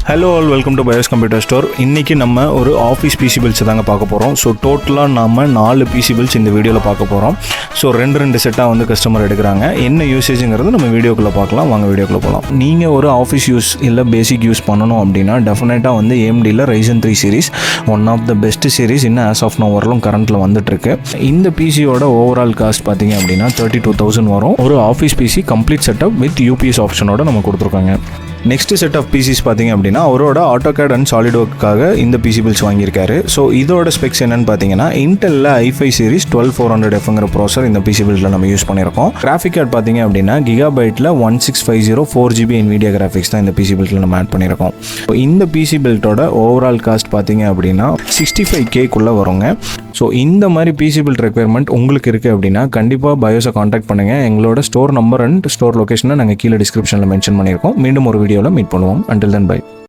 Hello all, welcome to BYOS computer store. இன்றைக்கி நம்ம ஒரு ஆஃபீஸ் பிசி பில்ஸ் தாங்க பார்க்க போகிறோம். ஸோ டோட்டலாக நம்ம 4 பிசி பில்ஸ் இந்த வீடியோவில் பார்க்க போகிறோம். ஸோ ரெண்டு செட்டாக வந்து கஸ்டமர் எடுக்கிறாங்க. என்ன யூசேஜுங்கிறது நம்ம வீடியோக்குள்ளே பார்க்கலாம். வாங்க வீடியோக்குள்ளே போகலாம். நீங்கள் ஒரு ஆஃபீஸ் யூஸ் இல்லை பேசிக் யூஸ் பண்ணணும் அப்படின்னா டெஃபினட்டாக வந்து AMDயில் Ryzen 3 series one of the best series இன்னும் ஆஸ் ஆஃப் நோ வரலும் கரண்ட்டில் வந்துட்டுருக்கு. இந்த பிசியோட ஓவரால் காஸ்ட் பார்த்தீங்க அப்படின்னா 32,000 வரும். ஒரு office PC complete setup with UPS ஆப்ஷனோட நம்ம கொடுத்துருக்காங்க. நெக்ஸ்ட் செட் ஆஃப் பிசிஸ் பார்த்தீங்க அப்படின்னா அவரோட AutoCAD அண்ட் SolidWorks-க்காக இந்த பிசி பில்ஸ் வாங்கியிருக்காரு. ஸோ இதோட ஸ்பெக்ஸ் என்னன்னு பார்த்தீங்கன்னா இன்டெல்ல i5 சீரிஸ் 12400Fங்கிற ப்ராசர் இந்த பிசி பில்ஸில் நம்ம யூஸ் பண்ணியிருக்கோம். கிராஃபிக் கார்டு பார்த்தீங்க அப்படின்னா கிகாபைட்டில் 1650 4GB NVIDIA கிராஃபிக்ஸ் தான் இந்த பிசி பில்ஸில் நம்ம ஆட் பண்ணியிருக்கோம். இந்த பிசி பில்ட்டோட ஓவரால் காஸ்ட் பார்த்தீங்க அப்படின்னா 65K வருங்க. ஸோ இந்த மாதிரி பிசி பில்ட் ரெக்யர்மெண்ட் உங்களுக்கு இருக்குது அப்படின்னா கண்டிப்பாக BYOS-ஐ காண்டாக்ட் பண்ணுங்கள். எங்களோட ஸ்டோர் நம்பர் அண்ட் ஸ்டோர் லொகேஷனை நாங்கள் கீழே டிஸ்கிரிப்ஷனில் மென்ஷன் பண்ணியிருக்கோம். மீண்டும் ஒரு வீடியோவில் மீட் பண்ணுவோம். Until then, bye.